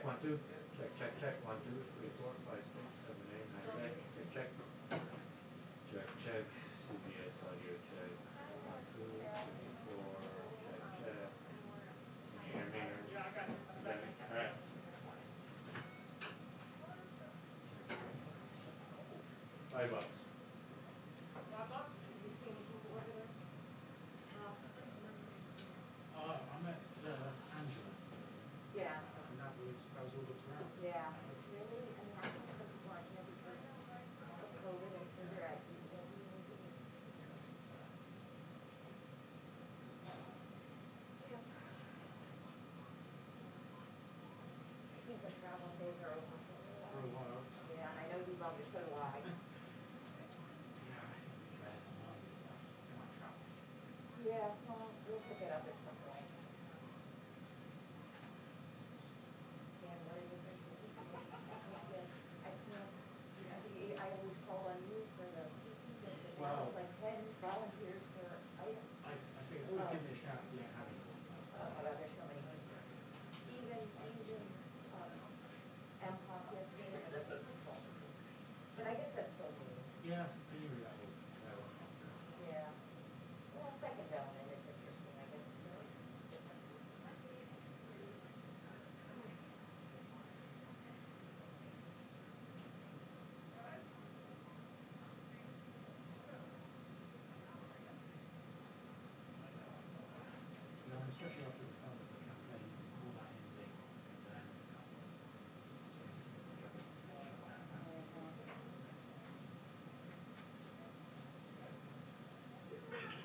1, 2. Check, check, check. 1, 2, 3, 4, 5, 6, 7, 8, 9, 10. Check, check. Check, check. CBS audio check. 1, 2, 3, 4. Check, check. Can you hear me? All right. $5. I met Angela. Yeah. And that was all that was around. Yeah. Really? And that's what people want, because of COVID and so they're at. I think the travel days are over. For a while. Yeah, I know you love it, so do I. Yeah, I think we read it on travel. Yeah, well, we'll pick it up at some point. Dan, what are you thinking? I still, I always call on you for the, Wow. like 10 volunteers for items. I think always give me a shout if you don't have any. Oh my God, there's so many. Even MPOC yesterday, and the people. But I guess that's still new. Yeah, anyway, that will. Yeah. Well, second element is interesting, I guess. You know, especially after the start of the campaign, all that ending, and then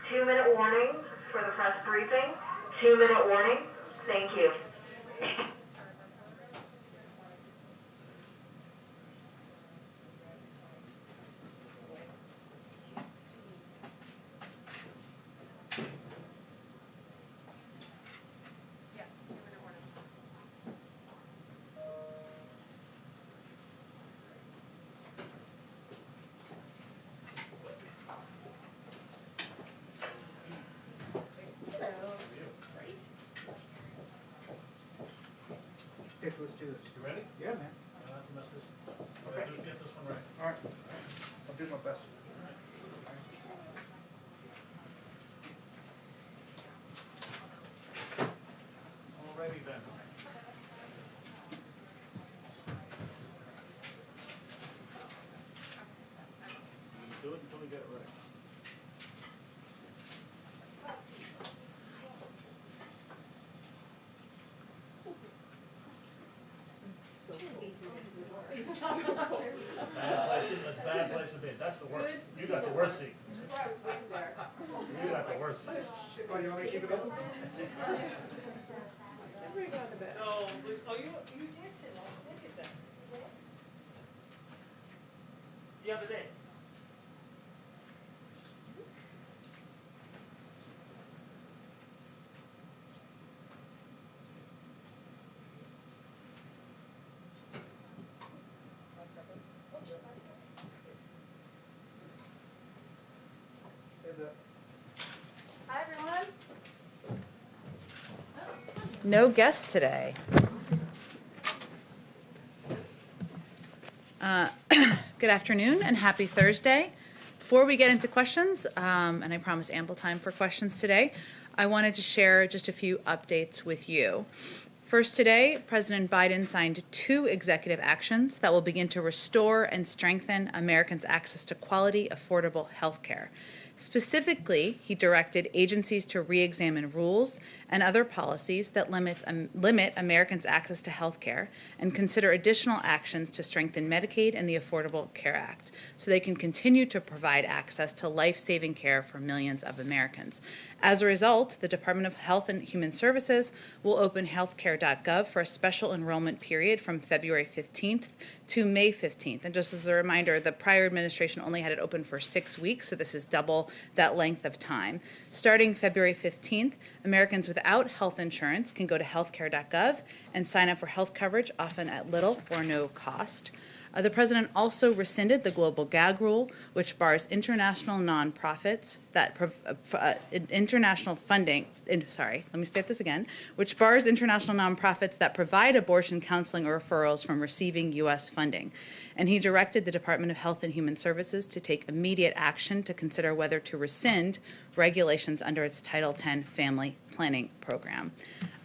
Two-minute warning for the press briefing. 2-minute warning. Thank you. Okay, let's do this. You ready? Yeah, man. Not to mess this. Okay. Just get this one right. All right. I'll do my best. Alrighty then. You do it until we get it right. Bad place to be. That's the worst. You got the worst seat. That's why I was waiting there. You got the worst seat. Oh, you want me to keep it open? No, oh, you did sit on the ticket then. The other day. Hi, everyone. No guests today. Good afternoon and happy Thursday. Before we get into questions, and I promise ample time for questions today, I wanted to share just a few updates with you. First today, President Biden signed 2 executive actions that will begin to restore and strengthen Americans' access to quality, affordable health care. Specifically, he directed agencies to re-examine rules and other policies that limit Americans' access to health care and consider additional actions to strengthen Medicaid and the Affordable Care Act so they can continue to provide access to life-saving care for millions of Americans. As a result, the Department of Health and Human Services will open healthcare.gov for a special enrollment period from February 15th to May 15th. And just as a reminder, the prior administration only had it open for 6 weeks, so this is double that length of time. Starting February 15th, Americans without health insurance can go to healthcare.gov and sign up for health coverage, often at little or no cost. The president also rescinded the global gag rule, which bars international nonprofits that international funding. Let me state this again. Which bars international nonprofits that provide abortion counseling or referrals from receiving U.S. funding. And he directed the Department of Health and Human Services to take immediate action to consider whether to rescind regulations under its Title X Family Planning Program.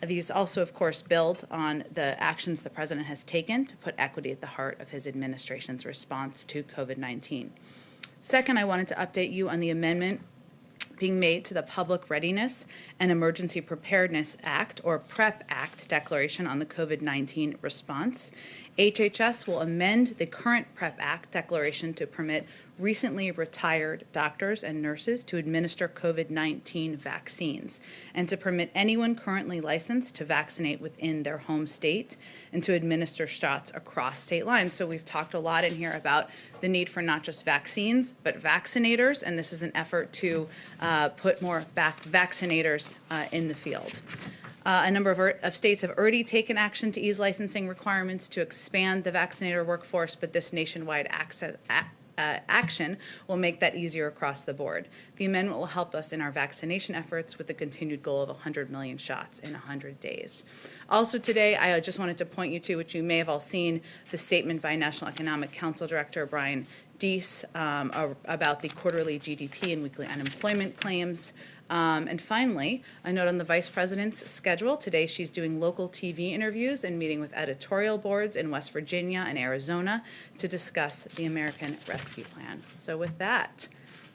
These also, of course, build on the actions the president has taken to put equity at the heart of his administration's response to COVID-19. Second, I wanted to update you on the amendment being made to the Public Readiness and Emergency Preparedness Act, or PrEP Act, declaration on the COVID-19 response. HHS will amend the current PrEP Act declaration to permit recently retired doctors and nurses to administer COVID-19 vaccines, and to permit anyone currently licensed to vaccinate within their home state and to administer shots across state lines. So we've talked a lot in here about the need for not just vaccines, but vaccinators, and this is an effort to put more vaccinators in the field. A number of states have already taken action to ease licensing requirements to expand the vaccinator workforce, but this nationwide action will make that easier across the board. The amendment will help us in our vaccination efforts with the continued goal of 100 million shots in 100 days. Also today, I just wanted to point you to, which you may have all seen, the statement by National Economic Council Director Brian Deese about the quarterly GDP and weekly unemployment claims. And finally, a note on the Vice President's schedule. Today she's doing local TV interviews and meeting with editorial boards in West Virginia and Arizona to discuss the American Rescue Plan. So with that,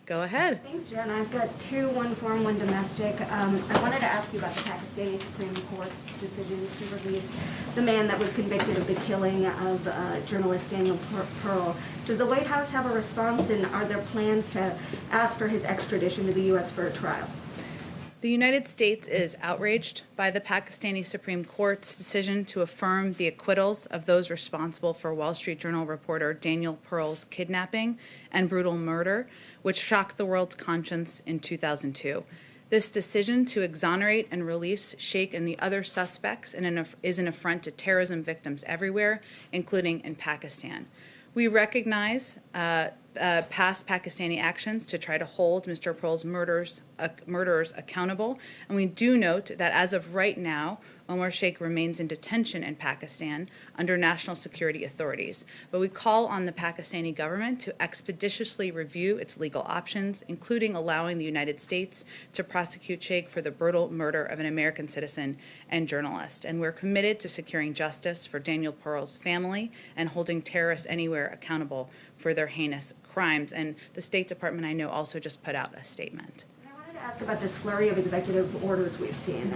go ahead. Thanks, Jen. I've got two, one foreign, one domestic. I wanted to ask you about the Pakistani Supreme Court's decision to release the man that was convicted of the killing of journalist Daniel Pearl. Does the White House have a response, and are there plans to ask for his extradition to the U.S. for a trial? The United States is outraged by the Pakistani Supreme Court's decision to affirm the acquittals of those responsible for Wall Street Journal reporter Daniel Pearl's kidnapping and brutal murder, which shocked the world's conscience in 2002. This decision to exonerate and release Sheikh and the other suspects is an affront to terrorism victims everywhere, including in Pakistan. We recognize past Pakistani actions to try to hold Mr. Pearl's murderers accountable, and we do note that as of right now, Omar Sheikh remains in detention in Pakistan under national security authorities. But we call on the Pakistani government to expeditiously review its legal options, including allowing the United States to prosecute Sheikh for the brutal murder of an American citizen and journalist. And we're committed to securing justice for Daniel Pearl's family and holding terrorists anywhere accountable for their heinous crimes. And the State Department, I know, also just put out a statement. To ask about this flurry of executive orders we've seen.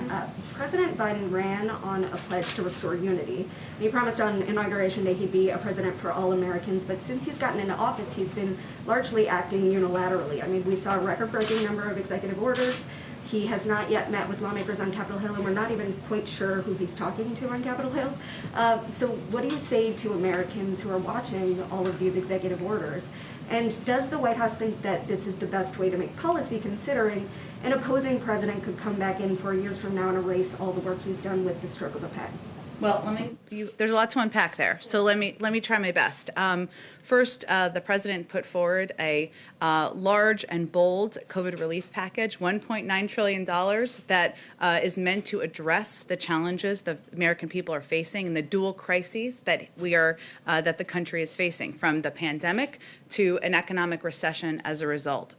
President Biden ran on a pledge to restore unity. He promised on Inauguration Day he'd be a president for all Americans, but since he's gotten into office, he's been largely acting unilaterally. I mean, we saw a record-breaking number of executive orders. He has not yet met with lawmakers on Capitol Hill, and we're not even quite sure who he's talking to on Capitol Hill. So what do you say to Americans who are watching all of these executive orders? And does the White House think that this is the best way to make policy, considering an opposing president could come back in 4 years from now and erase all the work he's done with the stroke of a pen? Well, there's a lot to unpack there, so let me try my best. First, the president put forward a large and bold COVID relief package, $1.9 trillion, that is meant to address the challenges the American people are facing and the dual crises that that the country is facing, from the pandemic to an economic recession as a result.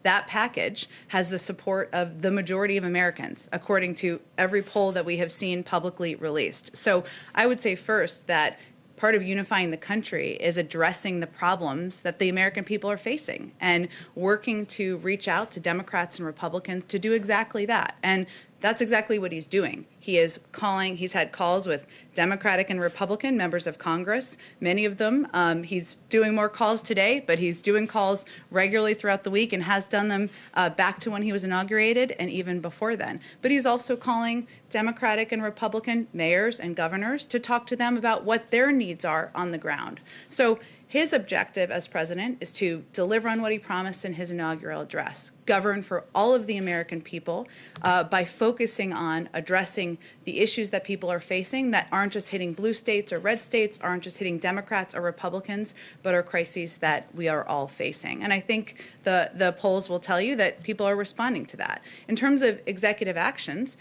That package has the support of the majority of Americans, according to every poll that we have seen publicly released. So I would say first that part of unifying the country is addressing the problems that the American people are facing and working to reach out to Democrats and Republicans to do exactly that. And that's exactly what he's doing. He's had calls with Democratic and Republican members of Congress, many of them. He's doing more calls today, but he's doing calls regularly throughout the week and has done them back to when he was inaugurated and even before then. But he's also calling Democratic and Republican mayors and governors to talk to them about what their needs are on the ground. So his objective as president is to deliver on what he promised in his inaugural address, govern for all of the American people by focusing on addressing addressing the issues that people are facing that aren't just hitting blue states or red states, aren't just hitting Democrats or Republicans, but are crises that we are all facing. And I think the polls will tell you that people are responding to that. In terms of executive actions,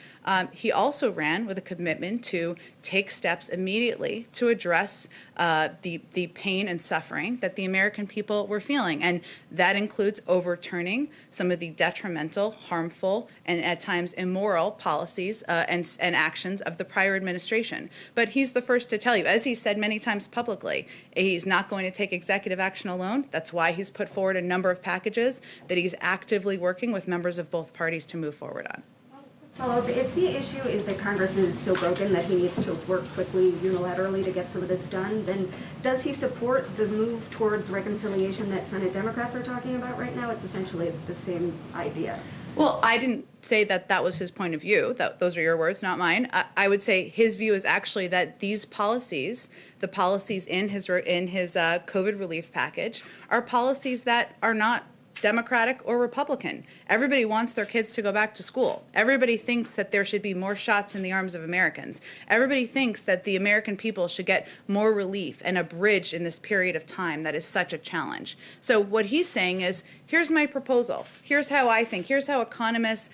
he also ran with a commitment to take steps immediately to address the pain and suffering that the American people were feeling. And that includes overturning some of the detrimental, harmful, and at times immoral policies and actions of the prior administration. But he's the first to tell you, as he said many times publicly, he's not going to take executive action alone. That's why he's put forward a number of packages that he's actively working with members of both parties to move forward on. Follow-up, if the issue is that Congress is so broken that he needs to work quickly unilaterally to get some of this done, then does he support the move towards reconciliation that Senate Democrats are talking about right now? It's essentially the same idea. Well, I didn't say that that was his point of view. Those are your words, not mine. I would say his view is actually that these policies, the policies in his COVID relief package, are policies that are not Democratic or Republican. Everybody wants their kids to go back to school. Everybody thinks that there should be more shots in the arms of Americans. Everybody thinks that the American people should get more relief and a bridge in this period of time that is such a challenge. So what he's saying is, here's my proposal. Here's how I think. Here's how economists,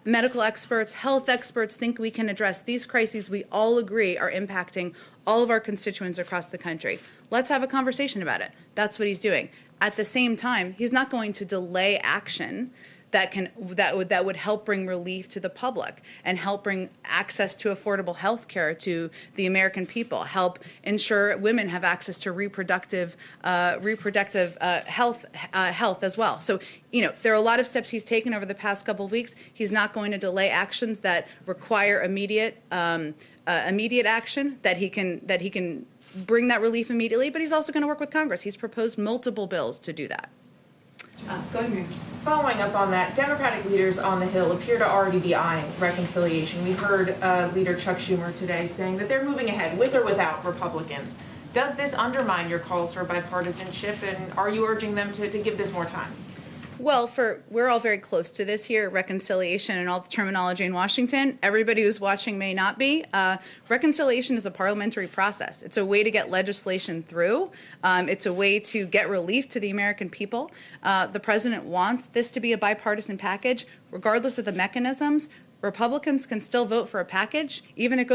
medical experts, health experts think we can address these crises we all agree are impacting all of our constituents across the country. Let's have a conversation about it. That's what he's doing. At the same time, he's not going to delay action that would help bring relief to the public and help bring access to affordable health care to the American people, help ensure women have access to reproductive health as well. So, there are a lot of steps he's taken over the past couple of weeks. He's not going to delay actions that require immediate action, that he can bring that relief immediately, but he's also going to work with Congress. He's proposed multiple bills to do that. Go ahead, Mary. Following up on that, Democratic leaders on the Hill appear to already be eyeing reconciliation. We heard Leader Chuck Schumer today saying that they're moving ahead with or without Republicans. Does this undermine your calls for bipartisanship, and are you urging them to give this more time? Well, we're all very close to this here, reconciliation and all the terminology in Washington. Everybody who's watching may not be. Reconciliation is a parliamentary process. It's a way to get legislation through. It's a way to get relief to the American people. The president wants this to be a bipartisan package, regardless of the mechanisms. Republicans can still vote for a package, even if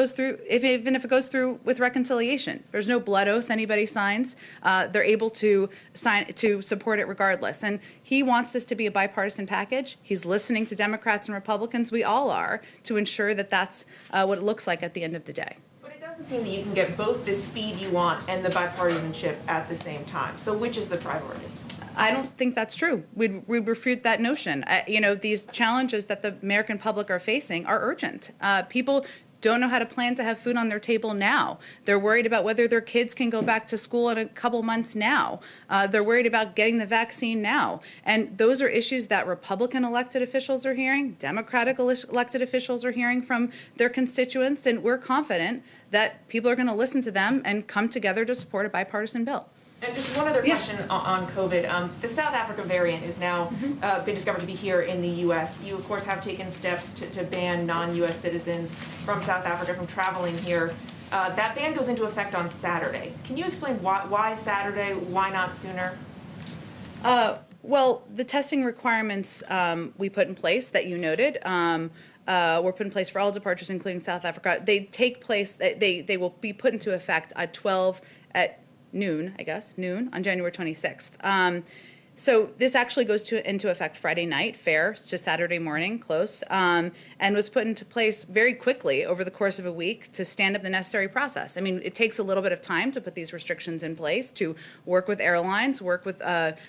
it goes through with reconciliation. There's no blood oath anybody signs. They're able to support it regardless. And he wants this to be a bipartisan package. He's listening to Democrats and Republicans. We all are, to ensure that that's what it looks like at the end of the day. But it doesn't seem that you can get both the speed you want and the bipartisanship at the same time. So which is the priority? I don't think that's true. We refute that notion. These challenges that the American public are facing are urgent. People don't know how to plan to have food on their table now. They're worried about whether their kids can go back to school in a couple months now. They're worried about getting the vaccine now. And those are issues that Republican elected officials are hearing, Democratic elected officials are hearing from their constituents, and we're confident that people are going to listen to them and come together to support a bipartisan bill. And just one other question on COVID. The South Africa variant is now been discovered to be here in the U.S. You, of course, have taken steps to ban non-U.S. citizens from South Africa from traveling here. That ban goes into effect on Saturday. Can you explain why Saturday? Why not sooner? Well, the testing requirements we put in place that you noted were put in place for all departures, including South Africa. They take place. They will be put into effect at noon on January 26th. So this actually goes into effect Friday night, fair, to Saturday morning, close, and was put into place very quickly over the course of a week to stand up the necessary process. I mean, it takes a little bit of time to put these restrictions in place, to work with airlines, work with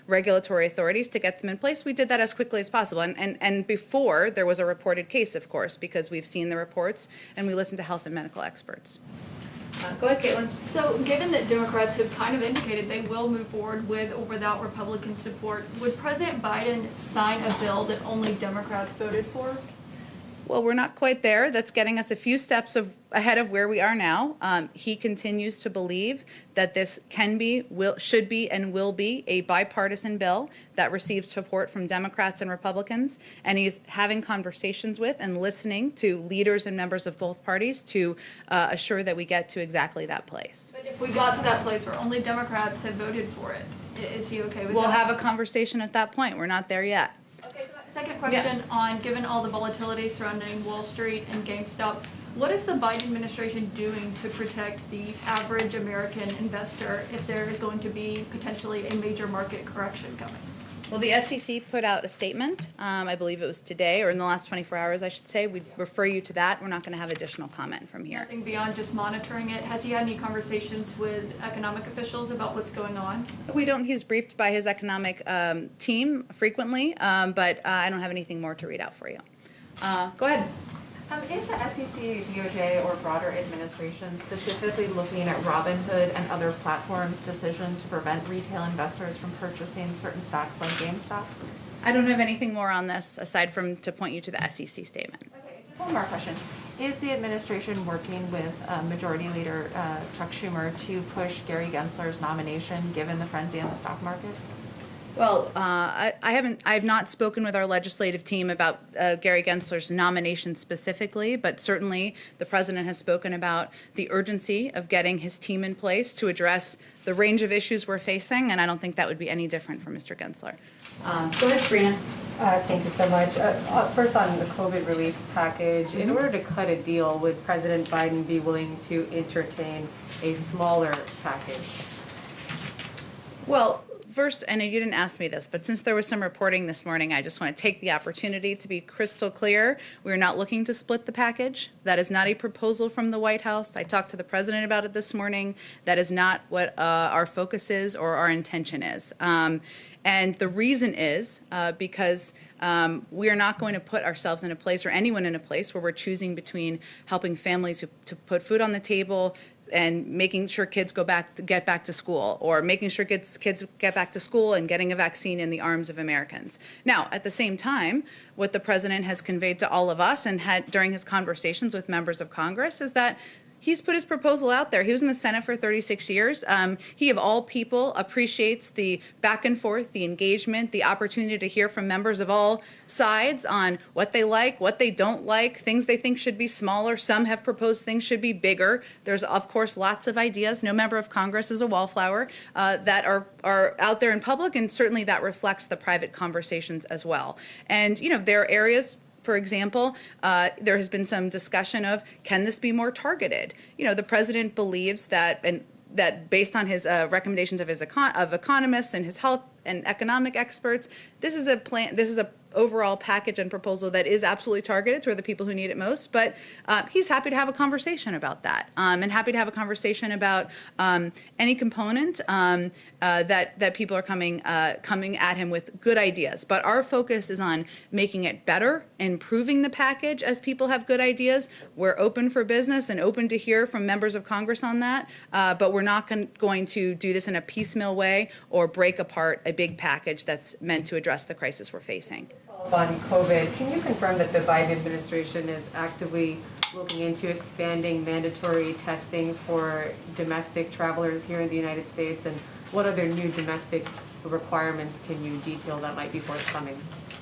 regulatory authorities to get them in place. We did that as quickly as possible, and before there was a reported case, of course, because we've seen the reports and we listened to health and medical experts. Go ahead, Caitlin. So, given that Democrats have kind of indicated they will move forward with or without Republican support, would President Biden sign a bill that only Democrats voted for? Well, we're not quite there. That's getting us a few steps ahead of where we are now. He continues to believe that this should be, and will be a bipartisan bill that receives support from Democrats and Republicans. And he's having conversations with and listening to leaders and members of both parties to assure that we get to exactly that place. But if we got to that place where only Democrats had voted for it, is he okay with We'll that? have a conversation at that point. We're not there yet. Okay, so second question on, given all the volatility surrounding Wall Street and GameStop, what is the Biden administration doing to protect the average American investor if there is going to be potentially a major market correction coming? Well, the SEC put out a statement, I believe it was today, or in the last 24 hours, I should say. We'd refer you to that. We're not going to have additional comment from here. Nothing beyond just monitoring it. Has he had any conversations with economic officials about what's going on? We don't, he's briefed by his economic team frequently, but I don't have anything more to read out for you. Go ahead. Is the SEC, DOJ, or broader administration specifically looking at Robinhood and other platforms' decision to prevent retail investors from purchasing certain stocks like GameStop? I don't have anything more on this aside from to point you to the SEC statement. Okay, just one more question. Is the administration working with Majority Leader Chuck Schumer to push Gary Gensler's nomination given the frenzy in the stock market? Well, I have not spoken with our legislative team about Gary Gensler's nomination specifically, but certainly the president has spoken about the urgency of getting his team in place to address the range of issues we're facing, and I don't think that would be any different for Mr. Gensler. Go ahead, Sabrina. Thank you so much. First on the COVID relief package, in order to cut a deal, would President Biden be willing to entertain a smaller package? Well, first, and you didn't ask me this, but since there was some reporting this morning, I just want to take the opportunity to be crystal clear. We're not looking to split the package. That is not a proposal from the White House. I talked to the president about it this morning. That is not what our focus is or our intention is. And the reason is because we are not going to put ourselves in a place, or anyone in a place, where we're choosing between helping families to put food on the table and making sure kids get back to school, or making sure kids get back to school and getting a vaccine in the arms of Americans. Now, at the same time, what the president has conveyed to all of us and had during his conversations with members of Congress is that he's put his proposal out there. He was in the Senate for 36 years. He, of all people, appreciates the back and forth, the engagement, the opportunity to hear from members of all sides on what they like, what they don't like, things they think should be smaller. Some have proposed things should be bigger. There's, of course, lots of ideas. No member of Congress is a wallflower that are out there in public, and certainly that reflects the private conversations as well. And, you know, there are areas. For example, there has been some discussion of, can this be more targeted? You know, the president believes that, and that based on his recommendations of economists and his health and economic experts, this is a plan. This is a overall package and proposal that is absolutely targeted toward the people who need it most. But he's happy to have a conversation about that, and happy to have a conversation about any component that people are coming at him with good ideas. But our focus is on making it better, improving the package as people have good ideas. We're open for business and open to hear from members of Congress on that. But we're not going to do this in a piecemeal way or break apart a big package that's meant to address the crisis we're facing. On COVID, can you confirm that the Biden administration is actively looking into expanding mandatory testing for domestic travelers here in the United States, and what other new domestic requirements can you detail that might be forthcoming?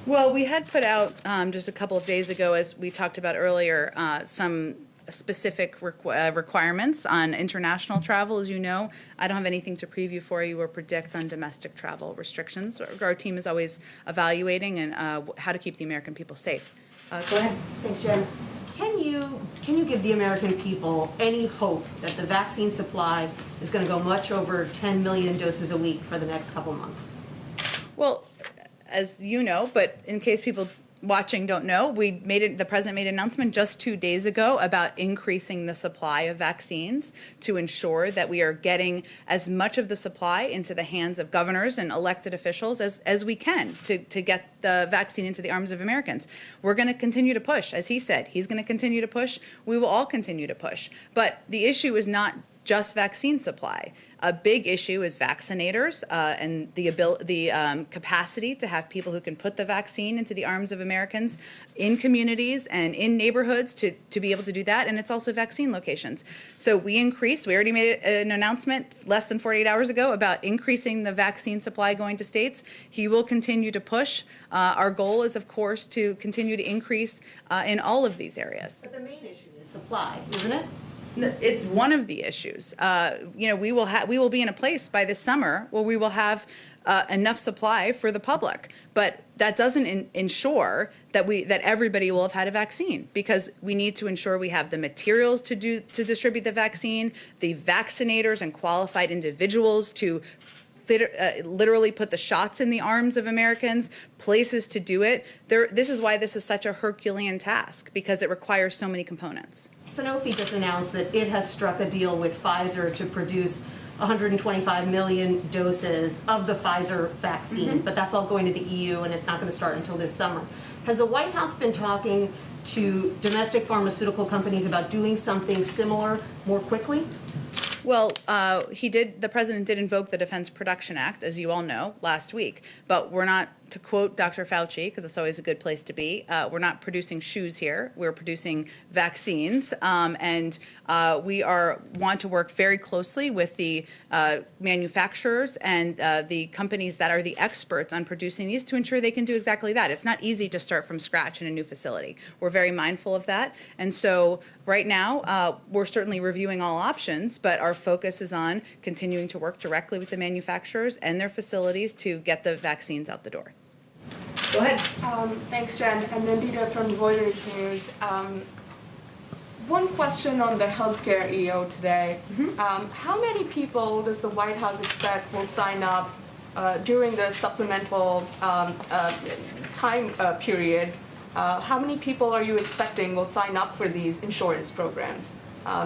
Well, we had put out just a couple of days ago, as we talked about earlier, some specific requirements on international travel. As you know, I don't have anything to preview for you or predict on domestic travel restrictions. Our team is always evaluating and how to keep the American people safe. Go ahead. Thanks, Jen. Can you give the American people any hope that the vaccine supply is going to go much over 10 million doses a week for the next couple months? Well, as you know, but in case people watching don't know, the president made an announcement just 2 days ago about increasing the supply of vaccines to ensure that we are getting as much of the supply into the hands of governors and elected officials as we can to get the vaccine into the arms of Americans. We're going to continue to push, as he said. He's going to continue to push. We will all continue to push. But the issue is not just vaccine supply. A big issue is vaccinators and the capacity to have people who can put the vaccine into the arms of Americans in communities and in neighborhoods to be able to do that. And it's also vaccine locations. So we already made an announcement less than 48 hours ago about increasing the vaccine supply going to states. He will continue to push. Our goal is, of course, to continue to increase in all of these areas. But the main issue is supply, isn't it? It's one of the issues. We will be in a place by this summer where we will have enough supply for the public, but that doesn't ensure that everybody will have had a vaccine, because we need to ensure we have the materials to distribute the vaccine, the vaccinators and qualified individuals to literally put the shots in the arms of Americans, places to do it. This is why this is such a Herculean task, because it requires so many components. Sanofi just announced that it has struck a deal with Pfizer to produce 125 million doses of the Pfizer vaccine, but that's all going to the EU and it's not going to start until this summer. Has the White House been talking to domestic pharmaceutical companies about doing something similar more quickly? Well, the president did invoke the Defense Production Act, as you all know, last week. But we're not, to quote Dr. Fauci, because it's always a good place to be, we're not producing shoes here. We're producing vaccines. And we want to work very closely with the manufacturers and the companies that are the experts on producing these to ensure they can do exactly that. It's not easy to start from scratch in a new facility. We're very mindful of that. And so right now, we're certainly reviewing all options, but our focus is on continuing to work directly with the manufacturers and their facilities to get the vaccines out the door. Go ahead. Thanks, Jen. And Nandita from Reuters News. One question on the healthcare EO today. How many people does the White House expect will sign up during the supplemental time period? How many people are you expecting will sign up for these insurance programs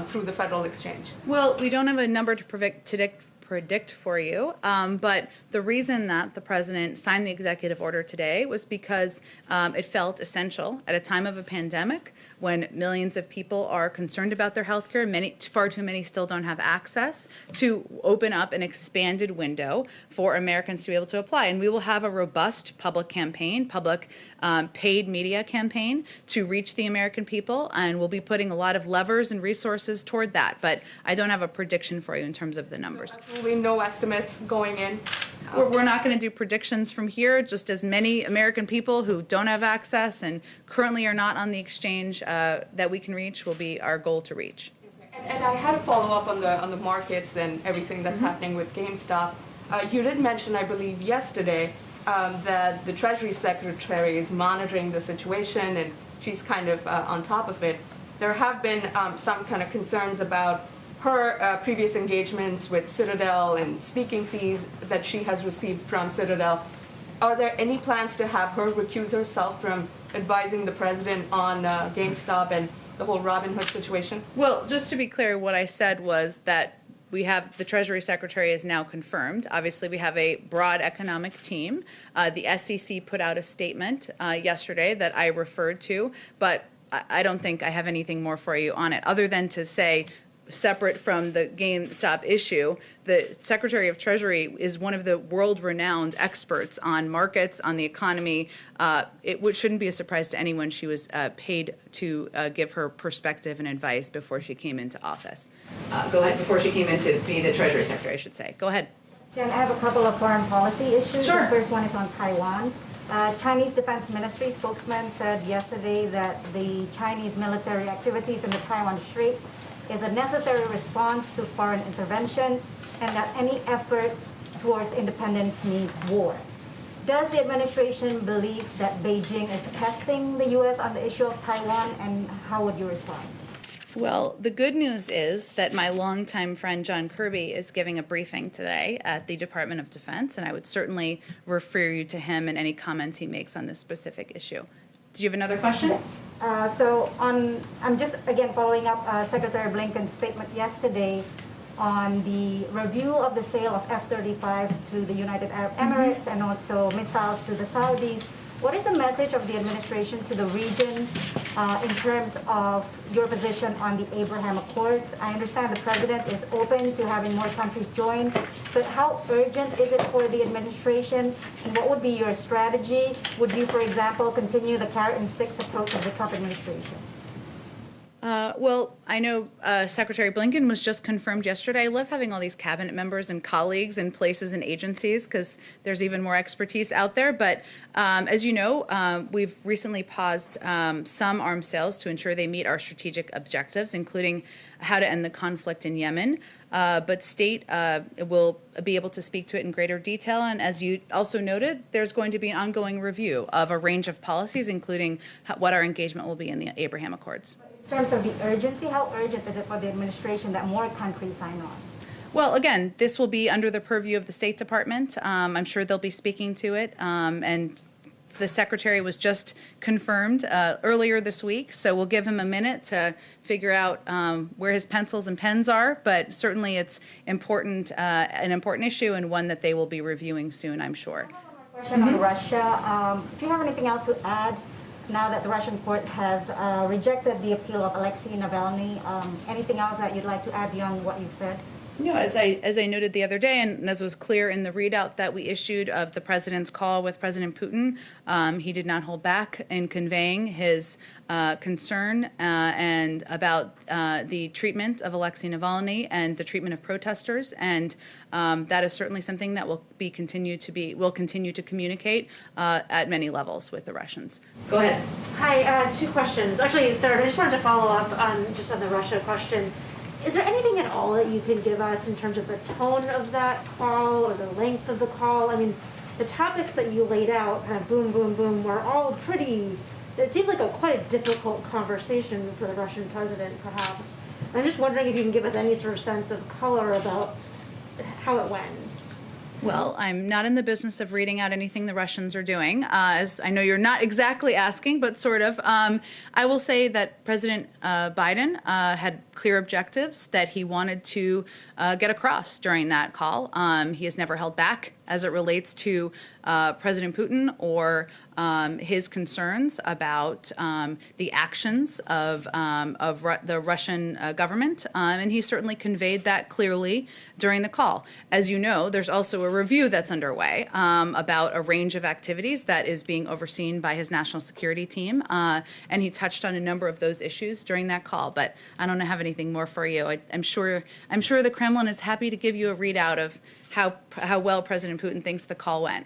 through the Federal Exchange? Well, we don't have a number to predict for you, but the reason that the president signed the executive order today was because it felt essential at a time of a pandemic when millions of people are concerned about their health care, far too many still don't have access, to open up an expanded window for Americans to be able to apply. And we will have a robust public campaign, paid media campaign to reach the American people, and we'll be putting a lot of levers and resources toward that. But I don't have a prediction for you in terms of the numbers. Absolutely no estimates going in? We're not going to do predictions from here. Just as many American people who don't have access and currently are not on the exchange that we can reach will be our goal to reach. And I had a follow-up on the markets and everything that's happening with GameStop. You did mention, I believe, yesterday that the Treasury Secretary is monitoring the situation and she's kind of on top of it. There have been some kind of concerns about her previous engagements with Citadel and speaking fees that she has received from Citadel. Are there any plans to have her recuse herself from advising the president on GameStop and the whole Robinhood situation? Well, just to be clear, what I said was that the Treasury Secretary is now confirmed. Obviously, we have a broad economic team. The SEC put out a statement yesterday that I referred to, but I don't think I have anything more for you on it, other than to say, separate from the GameStop issue, the Secretary of Treasury is one of the world-renowned experts on markets, on the economy. It shouldn't be a surprise to anyone she was paid to give her perspective and advice before she came into office. Go ahead. Before she came in to be the Treasury Secretary, I should say. Go ahead. Jen, I have a couple of foreign policy issues. Sure. The first one is on Taiwan. Chinese Defense Ministry spokesman said yesterday that the Chinese military activities in the Taiwan Strait is a necessary response to foreign intervention, and that any efforts towards independence means war. Does the administration believe that Beijing is testing the U.S. on the issue of Taiwan, and how would you respond? Well, the good news is that my longtime friend John Kirby is giving a briefing today at the Department of Defense, and I would certainly refer you to him and any comments he makes on this specific issue. Do you have another question? Yes. I'm just again following up Secretary Blinken's statement yesterday on the review of the sale of F-35s to the United Arab Emirates and also missiles to the Saudis. What is the message of the administration to the region in terms of your position on the Abraham Accords. I understand the president is open to having more countries join, but how urgent is it for the administration? And what would be your strategy? Would you, for example, continue the carrot and sticks approach of the Trump administration? Well, I know Secretary Blinken was just confirmed yesterday. I love having all these cabinet members and colleagues in places and agencies because there's even more expertise out there. But as you know, we've recently paused some arms sales to ensure they meet our strategic objectives, including how to end the conflict in Yemen. But state will be able to speak to it in greater detail. And as you also noted, there's going to be an ongoing review of a range of policies, including what our engagement will be in the Abraham Accords. In terms of the urgency, how urgent is it for the administration that more countries sign on? Well, again, this will be under the purview of the State Department. I'm sure they'll be speaking to it. And the Secretary was just confirmed earlier this week, so we'll give him a minute to figure out where his pencils and pens are. But certainly it's important, an important issue and one that they will be reviewing soon, I'm sure. Question on Russia. Do you have anything else to add now that the Russian court has rejected the appeal of Alexei Navalny? Anything else that you'd like to add beyond what you've said? No, as I noted the other day, and as was clear in the readout that we issued of the president's call with President Putin, he did not hold back in conveying his concern and about the treatment of Alexei Navalny and the treatment of protesters, and that is certainly something that will continue to communicate at many levels with the Russians. Go ahead. Hi, two questions. Actually, third, I just wanted to follow up on the Russia question. Is there anything at all that you can give us in terms of the tone of that call or the length of the call? I mean, the topics that you laid out, kind of boom, boom, boom, were all pretty, it seemed like quite a difficult conversation for the Russian president, perhaps. I'm just wondering if you can give us any sort of sense of color about how it went. Well, I'm not in the business of reading out anything the Russians are doing, as I know you're not exactly asking, but sort of. I will say that President Biden had clear objectives that he wanted to get across during that call. He has never held back as it relates to President Putin or his concerns about the actions of the Russian government, and he certainly conveyed that clearly during the call. As you know, there's also a review that's underway about a range of activities that is being overseen by his national security team, and he touched on a number of those issues during that call. But I don't have anything more for you. I'm sure the Kremlin is happy to give you a readout of how well President Putin thinks the call went.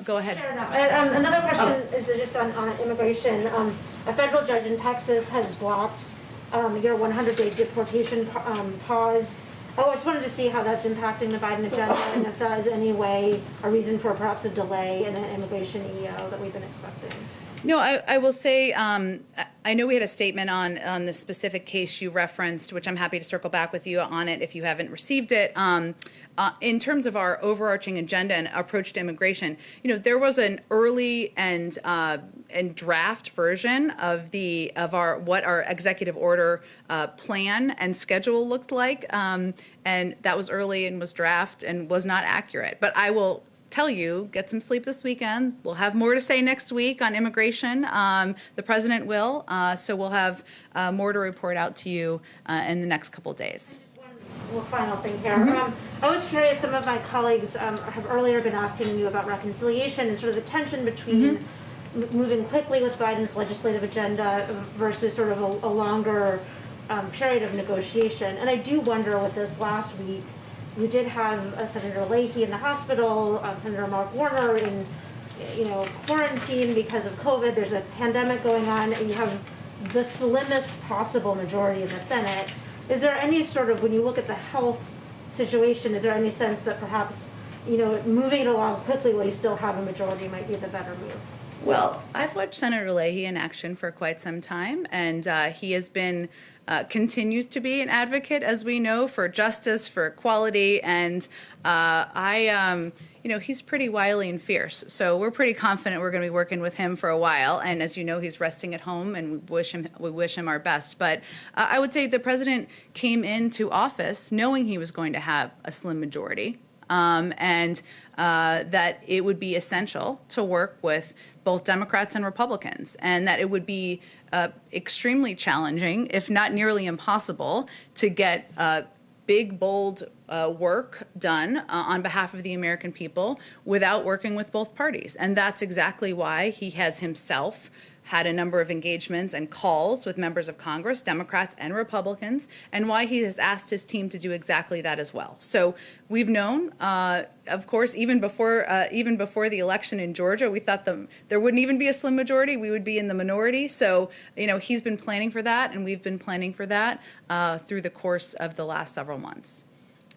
Go ahead. Fair enough. Another question is just on immigration. A federal judge in Texas has blocked your 100-day deportation pause. I just wanted to see how that's impacting the Biden agenda and if that is any way a reason for perhaps a delay in an immigration EO that we've been expecting. No, I will say, I know we had a statement on the specific case you referenced, which I'm happy to circle back with you on it if you haven't received it. In terms of our overarching agenda and approach to immigration, there was an early and draft version of what our executive order plan and schedule looked like, and that was early and was draft and was not accurate. But I will tell you, get some sleep this weekend. We'll have more to say next week on immigration. The president will, so we'll have more to report out to you in the next couple days. One final thing here. I was curious, some of my colleagues have earlier been asking you about reconciliation and sort of the tension between moving quickly with Biden's legislative agenda versus sort of a longer period of negotiation. And I do wonder with this last week, you did have Senator Leahy in the hospital, Senator Mark Warner in quarantine because of COVID. There's a pandemic going on, and you have the slimmest possible majority in the Senate. Is there any sort of, when you look at the health situation, is there any sense that perhaps, moving it along quickly while you still have a majority might be the better move? Well, I've watched Senator Leahy in action for quite some time, and he has been, continues to be an advocate, as we know, for justice, for equality, and he's pretty wily and fierce. So we're pretty confident we're going to be working with him for a while. And as you know, he's resting at home, and we wish him our best. But I would say the president came into office knowing he was going to have a slim majority, and that it would be essential to work with both Democrats and Republicans, and that it would be extremely challenging, if not nearly impossible, to get big, bold work done on behalf of the American people without working with both parties. And that's exactly why he has himself had a number of engagements and calls with members of Congress, Democrats and Republicans, and why he has asked his team to do exactly that as well. So we've known, of course, even before the election in Georgia, we thought there wouldn't even be a slim majority. We would be in the minority. So, he's been planning for that, and we've been planning for that through the course of the last several months.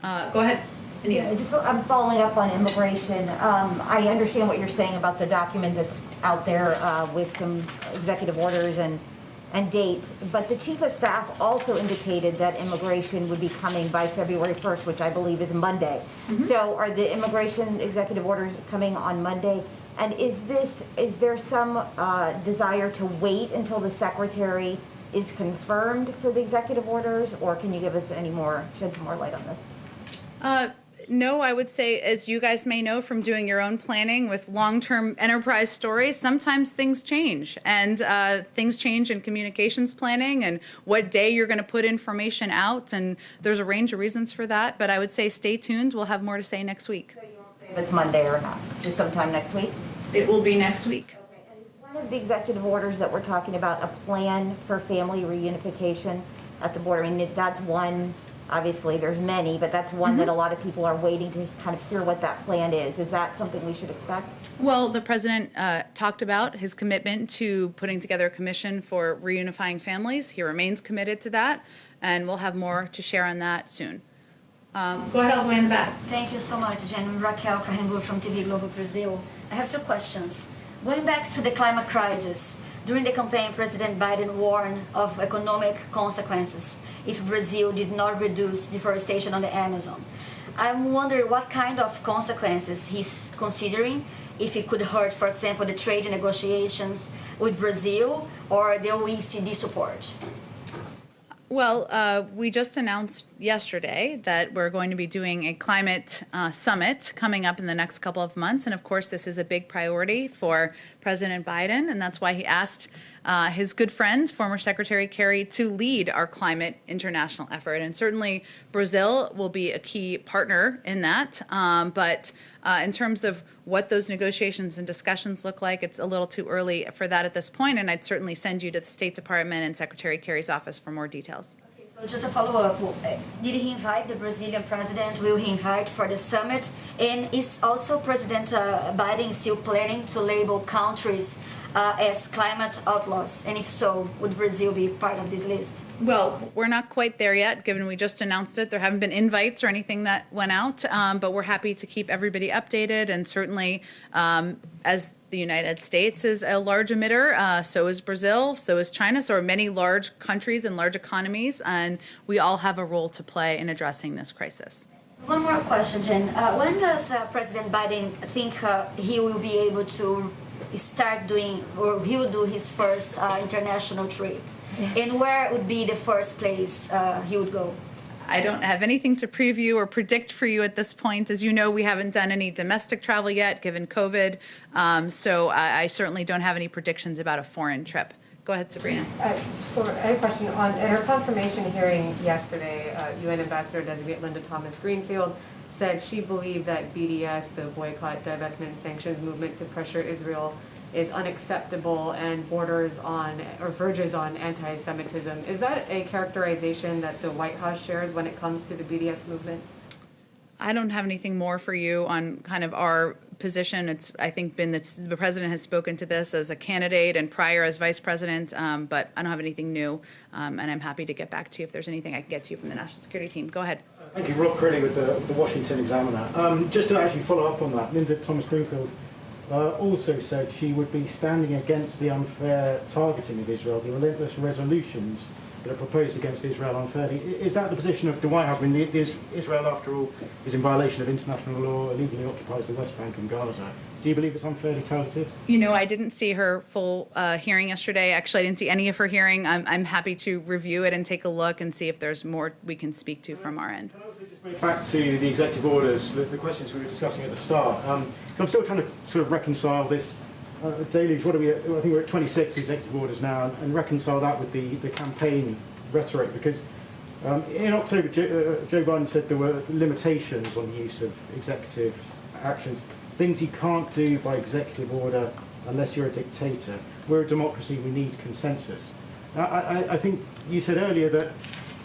Go ahead. Yeah, I'm following up on immigration. I understand what you're saying about the document that's out there with some executive orders and dates, but the Chief of Staff also indicated that immigration would be coming by February 1st, which I believe is Monday. Mm-hmm. So are the immigration executive orders coming on Monday? And is there some desire to wait until the Secretary is confirmed for the executive orders, or can you give us shed some more light on this? No, I would say, as you guys may know from doing your own planning with long-term enterprise stories, sometimes things change. And things change in communications planning and what day you're going to put information out. And there's a range of reasons for that. But I would say stay tuned. We'll have more to say next week. So you won't say if it's Monday or not? Just sometime next week? It will be next week. Okay. And one of the executive orders that we're talking about, a plan for family reunification at the border. I mean, that's one. Obviously, there's many, but that's one that a lot of people are waiting to kind of hear what that plan is. Is that something we should expect? Well, the president talked about his commitment to putting together a commission for reunifying families. He remains committed to that, and we'll have more to share on that soon. Go ahead, all the way in the back. Thank you so much, Jen. Raquel Krahenburg from TV Globo Brazil. I have two questions. Going back to the climate crisis, during the campaign, President Biden warned of economic consequences if Brazil did not reduce deforestation on the Amazon. I'm wondering what kind of consequences he's considering, if it could hurt, for example, the trade negotiations with Brazil or the OECD support. Well, we just announced yesterday that we're going to be doing a climate summit coming up in the next couple of months. And of course, this is a big priority for President Biden. And that's why he asked his good friend, former Secretary Kerry, to lead our climate international effort. And certainly Brazil will be a key partner in that. But in terms of what those negotiations and discussions look like, it's a little too early for that at this point. And I'd certainly send you to the State Department and Secretary Kerry's office for more details. So just a follow-up, did he invite the Brazilian president? Will he invite for the summit? And is also President Biden still planning to label countries as climate outlaws? And if so, would Brazil be part of this list? Well, we're not quite there yet, given we just announced it. There haven't been invites or anything that went out, but we're happy to keep everybody updated. And certainly, as the United States is a large emitter, so is Brazil, so is China, so are many large countries and large economies, and we all have a role to play in addressing this crisis. One more question, Jen. When does President Biden think he will be able to start doing, or he will do his first international trip? And where would be the first place he would go? I don't have anything to preview or predict for you at this point. As you know, we haven't done any domestic travel yet, given COVID. So I certainly don't have any predictions about a foreign trip. Go ahead, Sabrina. So I have a question on at her confirmation hearing yesterday. UN Ambassador Designate Linda Thomas-Greenfield said she believed that BDS, the boycott, divestment, sanctions movement to pressure Israel, is unacceptable and borders on or verges on anti-Semitism. Is that a characterization that the White House shares when it comes to the BDS movement? I don't have anything more for you on kind of our position. It's, I think, been that the president has spoken to this as a candidate and prior as vice president, but I don't have anything new, and I'm happy to get back to you if there's anything I can get to you from the National Security Team. Go ahead. Thank you, Rob Crilly with the Washington Examiner. Just to actually follow up on that, Linda Thomas-Greenfield also said she would be standing against the unfair targeting of Israel, the relentless resolutions that are proposed against Israel unfairly. Is that the position of the White House? I mean, Israel, after all, is in violation of international law, illegally occupies the West Bank and Gaza. Do you believe it's unfairly targeted? You know, I didn't see her full hearing yesterday. Actually, I didn't see any of her hearing. I'm happy to review it and take a look and see if there's more we can speak to from our end. Can I also just bring back to the executive orders, the questions we were discussing at the start? So I'm still trying to sort of reconcile this Deluge, what are we at? I think we're at 26 executive orders now, and reconcile that with the campaign rhetoric, because in October, Joe Biden said there were limitations on the use of executive actions, things you can't do by executive order unless you're a dictator. We're a democracy, we need consensus. I think you said earlier that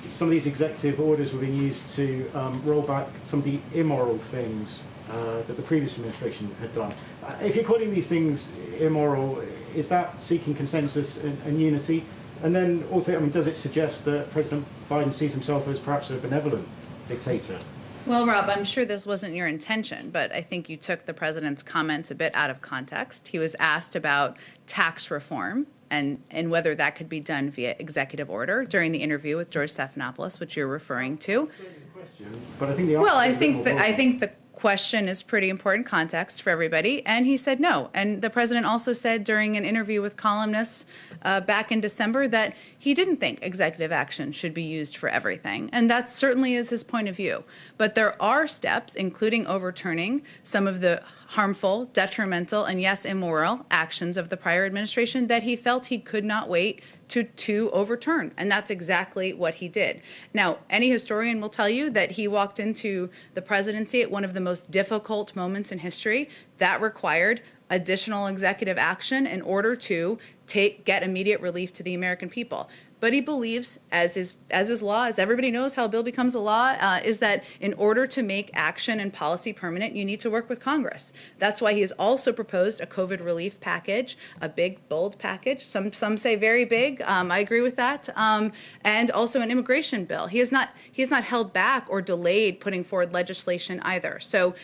some of these executive orders were being used to roll back some of the immoral things that the previous administration had done. If you're calling these things immoral, is that seeking consensus and unity? And then also, I mean, does it suggest that President Biden sees himself as perhaps a benevolent dictator? Well, Rob, I'm sure this wasn't your intention, but I think you took the president's comments a bit out of context. He was asked about tax reform and whether that could be done via executive order during the interview with George Stephanopoulos, which you're referring to. But I think the answer Well, is I think the question is pretty important context for everybody, and he said no. And the president also said during an interview with columnists back in December that he didn't think executive action should be used for everything, and that certainly is his point of view. But there are steps, including overturning some of the harmful, detrimental, and yes, immoral actions of the prior administration that he felt he could not wait to overturn, and that's exactly what he did. Now, any historian will tell you that he walked into the presidency at one of the most difficult moments in history that required additional executive action in order to get immediate relief to the American people. But he believes, as is law, as everybody knows how a bill becomes a law, is that in order to make action and policy permanent, you need to work with Congress. That's why he has also proposed a COVID relief package, a big, bold package. Some say very big. I agree with that. And also an immigration bill. He has not held back or delayed putting forward legislation either. So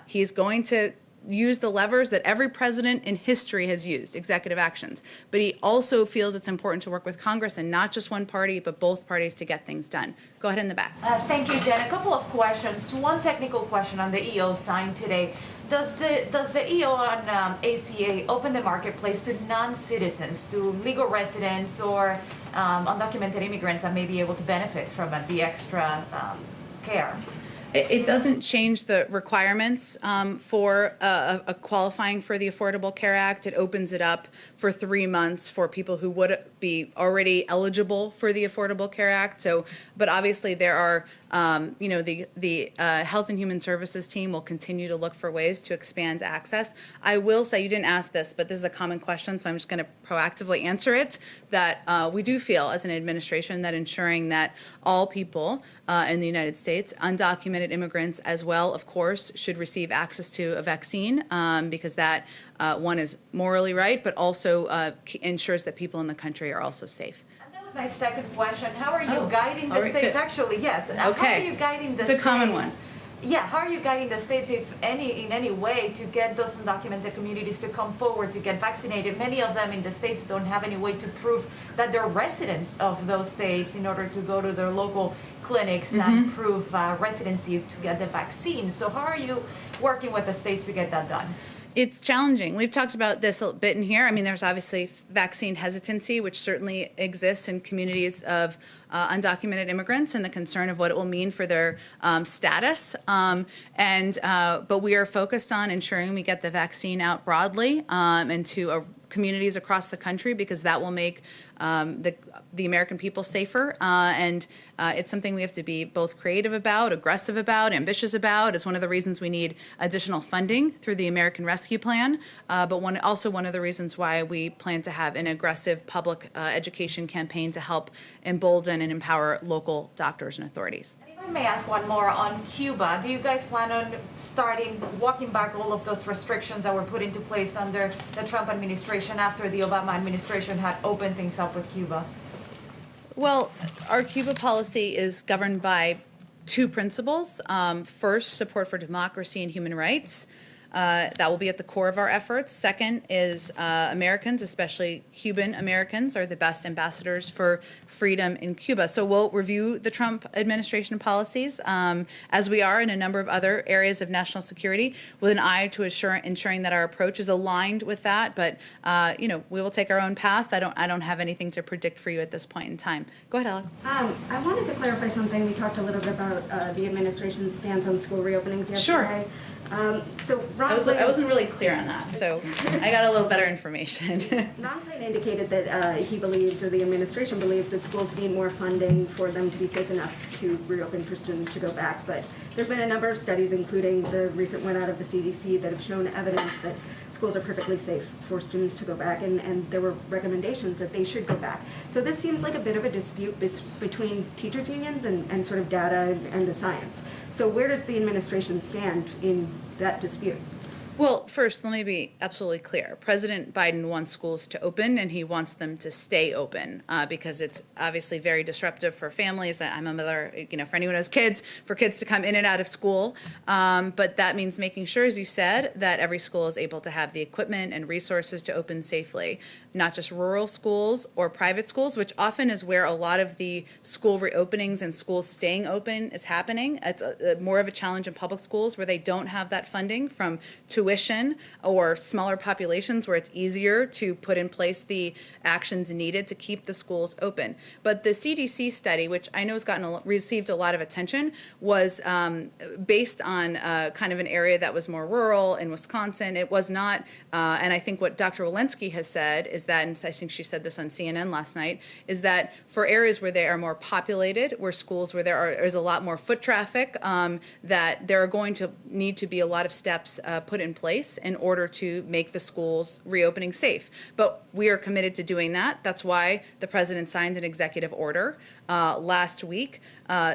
he's going to use the levers that every president in history has used, executive actions. But he also feels it's important to work with Congress and not just one party, but both parties to get things done. Go ahead in the back. Thank you, Jen. A couple of questions. One technical question on the EO signed today. Does the EO on ACA open the marketplace to non-citizens, to legal residents or undocumented immigrants that may be able to benefit from the extra care? It doesn't change the requirements for qualifying for the Affordable Care Act. It opens it up for 3 months for people who would be already eligible for the Affordable Care Act. So, but obviously there are, the Health and Human Services team will continue to look for ways to expand access. I will say, you didn't ask this, but this is a common question, so I'm just going to proactively answer it, that we do feel as an administration that ensuring that all people in the United States, undocumented immigrants as well, of course, should receive access to a vaccine because that, one, is morally right, but also ensures that people in the country are also safe. That was my second question. How are you guiding the states? Actually, yes. Okay. How are you guiding the states? It's a common one. Yeah, how are you guiding the states, in any way, to get those undocumented communities to come forward to get vaccinated? Many of them in the states don't have any way to prove that they're residents of those states in order to go to their local clinics and prove residency to get the vaccine. So how are you working with the states to get that done? It's challenging. We've talked about this a bit in here. I mean, there's obviously vaccine hesitancy, which certainly exists in communities of undocumented immigrants, and the concern of what it will mean for their status. But we are focused on ensuring we get the vaccine out broadly and to communities across the country, because that will make the American people safer. It's something we have to be both creative about, aggressive about, ambitious about. It's one of the reasons we need additional funding through the American Rescue Plan, but also one of the reasons why we plan to have an aggressive public education campaign to help embolden and empower local doctors and authorities. I may ask one more on Cuba. Do you guys plan on walking back all of those restrictions that were put into place under the Trump administration after the Obama administration had opened things up with Cuba? Well, our Cuba policy is governed by two principles. First, support for democracy and human rights. That will be at the core of our efforts. Second is Americans, especially Cuban Americans, are the best ambassadors for freedom in Cuba. So we'll review the Trump administration policies, as we are in a number of other areas of national security, with an eye to ensuring that our approach is aligned with that. But we will take our own path. I don't have anything to predict for you at this point in time. Go ahead, Alex. I wanted to clarify something. We talked a little bit about the administration's stance on school reopenings yesterday. Sure. So Ron I wasn't really clear on that, so I got a little better information. Ron Klain indicated that he believes, or the administration believes, that schools need more funding for them to be safe enough to reopen for students to go back. But there's been a number of studies, including the recent one out of the CDC, that have shown evidence that schools are perfectly safe for students to go back, and there were recommendations that they should go back. So this seems like a bit of a dispute between teachers' unions and sort of data and the science. So where does the administration stand in that dispute? Well, first, let me be absolutely clear. President Biden wants schools to open, and he wants them to stay open because it's obviously very disruptive for families. I'm a mother, for anyone who has kids, for kids to come in and out of school. But that means making sure, as you said, that every school is able to have the equipment and resources to open safely. Not just rural schools or private schools, which often is where a lot of the school reopenings and schools staying open is happening. It's more of a challenge in public schools where they don't have that funding from tuition or smaller populations where it's easier to put in place the actions needed to keep the schools open. But the CDC study, which I know has received a lot of attention, was based on kind of an area that was more rural in Wisconsin. It was not, and I think what Dr. Walensky has said is that, and I think she said this on CNN last night, is that for areas where they are more populated, where schools where there is a lot more foot traffic, that there are going to need to be a lot of steps put in place in order to make the schools reopening safe. But we are committed to doing that. That's why the president signed an executive order last week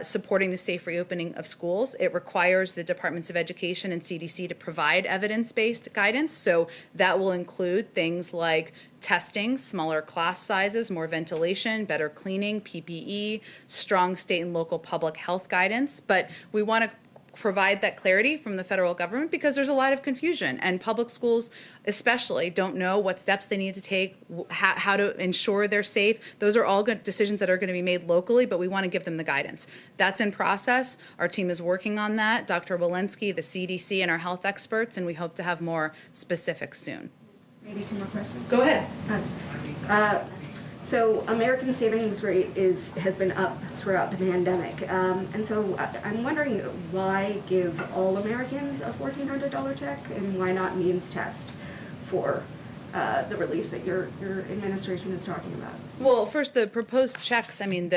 supporting the safe reopening of schools. It requires the Departments of Education and CDC to provide evidence-based guidance. So that will include things like testing, smaller class sizes, more ventilation, better cleaning, PPE, strong state and local public health guidance. But we want to provide that clarity from the federal government because there's a lot of confusion, and public schools especially don't know what steps they need to take, how to ensure they're safe. Those are all good decisions that are going to be made locally, but we want to give them the guidance. That's in process. Our team is working on that. Dr. Walensky, the CDC, and our health experts, and we hope to have more specifics soon. Maybe two more questions? Go ahead. So American savings rate has been up throughout the pandemic. And so I'm wondering why give all Americans a $1,400 check and why not means test for the relief that your administration is talking about? Well, first, the proposed checks, I mean,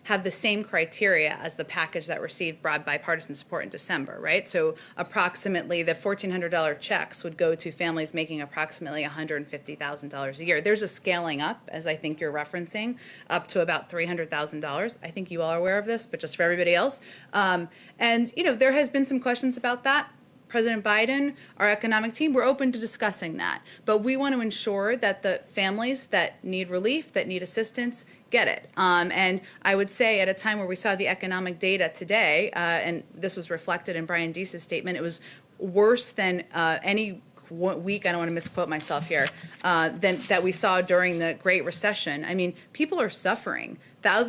have the same criteria as the package that received broad bipartisan support in December, right? So approximately the $1,400 checks would go to families making approximately $150,000 a year. There's a scaling up, as I think you're referencing, up to about $300,000. I think you all are aware of this, but just for everybody else. And, there has been some questions about that. President Biden, our economic team, we're open to discussing that. But we want to ensure that the families that need relief, that need assistance, get it. And I would say at a time where we saw the economic data today, and this was reflected in Brian Deese's statement, it was worse than any week, I don't want to misquote myself here, than that we saw during the Great Recession. I mean, people are suffering.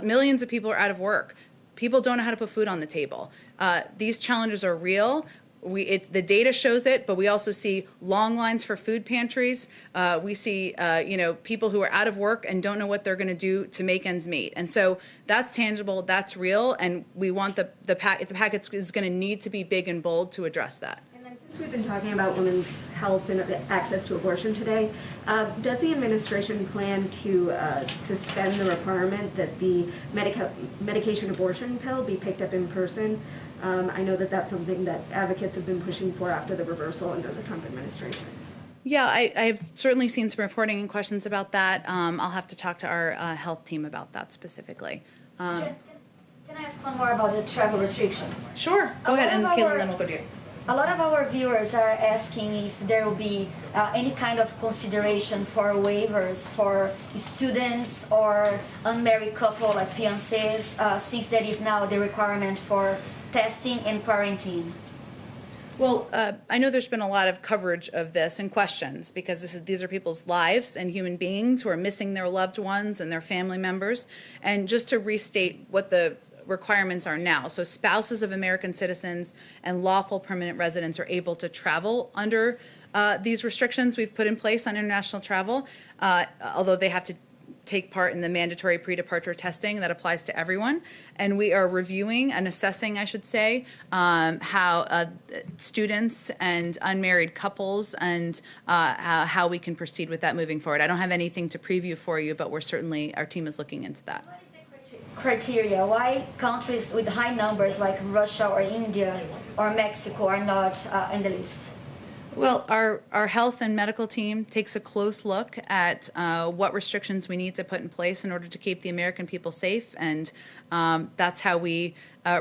Millions of people are out of work. People don't know how to put food on the table. These challenges are real. The data shows it, but we also see long lines for food pantries. We see, people who are out of work and don't know what they're going to do to make ends meet. And so that's tangible, that's real, and we want the package is going to need to be big and bold to address that. And then since we've been talking about women's health and access to abortion today, does the administration plan to suspend the requirement that the medication abortion pill be picked up in person? I know that that's something that advocates have been pushing for after the reversal under the Trump administration. Yeah, I've certainly seen some reporting and questions about that. I'll have to talk to our health team about that specifically. Can I ask one more about the travel restrictions? Sure, go ahead, and Caitlin, then we'll go to you. A lot of our viewers are asking if there will be any kind of consideration for waivers for students or unmarried couple like fiancés, since that is now the requirement for testing and quarantine. Well, I know there's been a lot of coverage of this and questions because these are people's lives and human beings who are missing their loved ones and their family members. And just to restate what the requirements are now. So spouses of American citizens and lawful permanent residents are able to travel under these restrictions we've put in place on international travel, although they have to take part in the mandatory pre-departure testing that applies to everyone. And we are reviewing and assessing, I should say, how students and unmarried couples and how we can proceed with that moving forward. I don't have anything to preview for you, but our team is looking into that. Criteria, why countries with high numbers like Russia or India or Mexico are not in the list? Well, our health and medical team takes a close look at what restrictions we need to put in place in order to keep the American people safe, and that's how we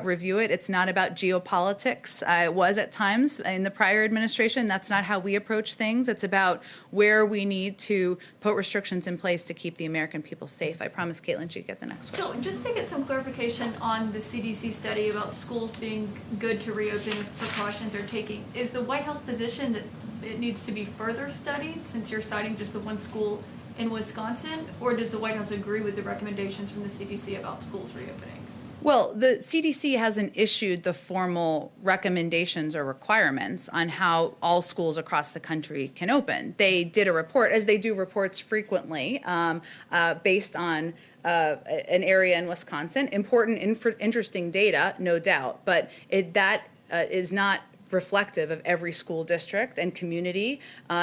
review it. It's not about geopolitics. It was at times in the prior administration. That's not how we approach things. It's about where we need to put restrictions in place to keep the American people safe. I promise, Caitlin, you get the next question. So just to get some clarification on the CDC study about schools being good to reopen if precautions are taken, is the White House position that it needs to be further studied since you're citing just the one school in Wisconsin, or does the White House agree with the recommendations from the CDC about schools reopening? Well, the CDC hasn't issued the formal recommendations or requirements on how all schools across the country can open. They did a report, as they do reports frequently, based on an area in Wisconsin. Important, interesting data, no doubt, but that is not reflective of every school district and community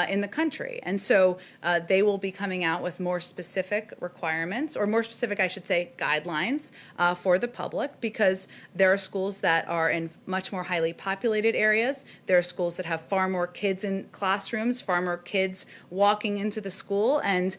in the country. And so they will be coming out with more specific requirements, or more specific, I should say, guidelines for the public, because there are schools that are in much more highly populated areas. There are schools that have far more kids in classrooms, far more kids walking into the school, and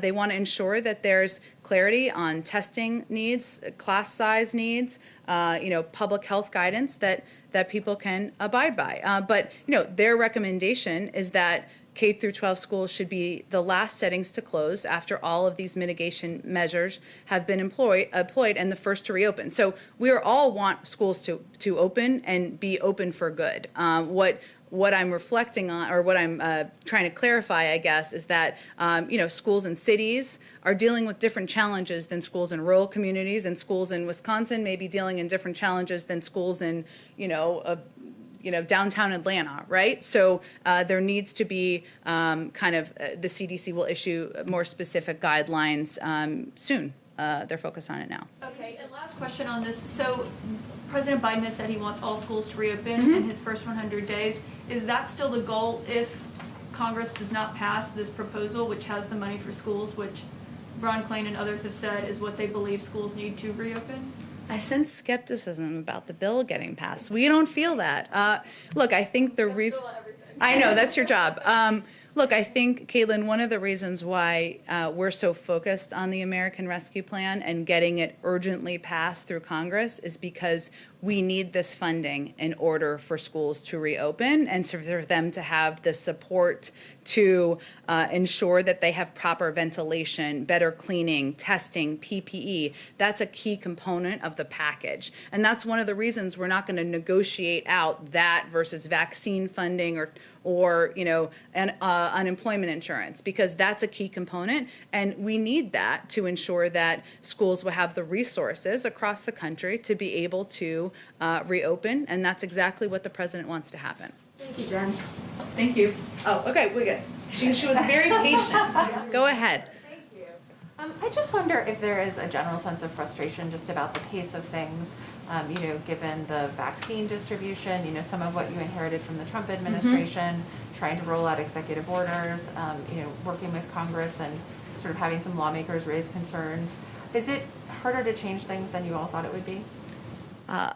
they want to ensure that there's clarity on testing needs, class size needs, public health guidance that people can abide by. But their recommendation is that K through 12 schools should be the last settings to close after all of these mitigation measures have been employed and the first to reopen. So we all want schools to open and be open for good. What I'm reflecting on, or what I'm trying to clarify, I guess, is that schools in cities are dealing with different challenges than schools in rural communities, and schools in Wisconsin may be dealing in different challenges than schools in downtown Atlanta, right? So there needs to be the CDC will issue more specific guidelines soon. They're focused on it now. Okay, and last question on this. So President Biden has said he wants all schools to reopen in his first 100 days. Is that still the goal if Congress does not pass this proposal, which has the money for schools, which Ron Klain and others have said is what they believe schools need to reopen? I sense skepticism about the bill getting passed. We don't feel that. Look, I think the reason... I know, that's your job. Look, I think, Caitlin, one of the reasons why we're so focused on the American Rescue Plan and getting it urgently passed through Congress is because we need this funding in order for schools to reopen and for them to have the support to ensure that they have proper ventilation, better cleaning, testing, PPE. That's a key component of the package. And that's one of the reasons we're not going to negotiate out that versus vaccine funding or unemployment insurance, because that's a key component, and we need that to ensure that schools will have the resources across the country to be able to reopen, and that's exactly what the president wants to happen. Thank you, Jen. Thank you. Oh, okay, we're good. She was very patient. Go ahead. I just wonder if there is a general sense of frustration just about the pace of things, given the vaccine distribution, some of what you inherited from the Trump administration, trying to roll out executive orders, working with Congress and sort of having some lawmakers raise concerns. Is it harder to change things than you all thought it would be? I'm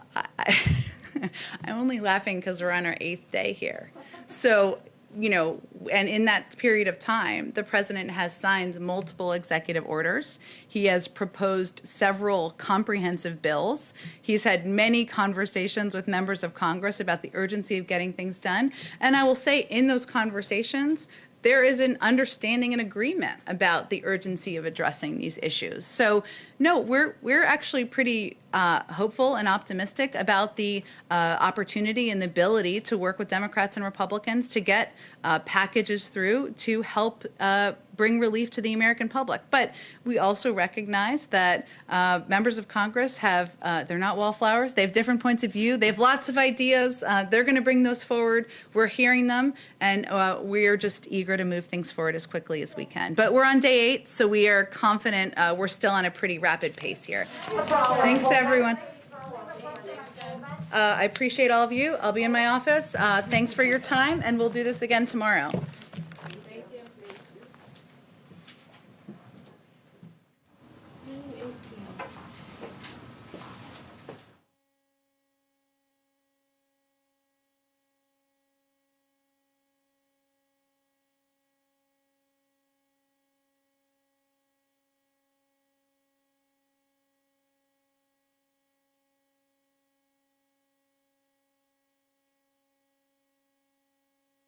only laughing because we're on our 8th day here. So, and in that period of time, the president has signed multiple executive orders. He has proposed several comprehensive bills. He's had many conversations with members of Congress about the urgency of getting things done. And I will say, in those conversations, there is an understanding and agreement about the urgency of addressing these issues. So, no, we're actually pretty hopeful and optimistic about the opportunity and the ability to work with Democrats and Republicans to get packages through to help bring relief to the American public. But we also recognize that members of Congress have, they're not wallflowers. They have different points of view. They have lots of ideas. They're going to bring those forward. We're hearing them, and we're just eager to move things forward as quickly as we can. But we're on day 8, so we are confident we're still on a pretty rapid pace here. Thanks, everyone. I appreciate all of you. I'll be in my office. Thanks for your time, and we'll do this again tomorrow.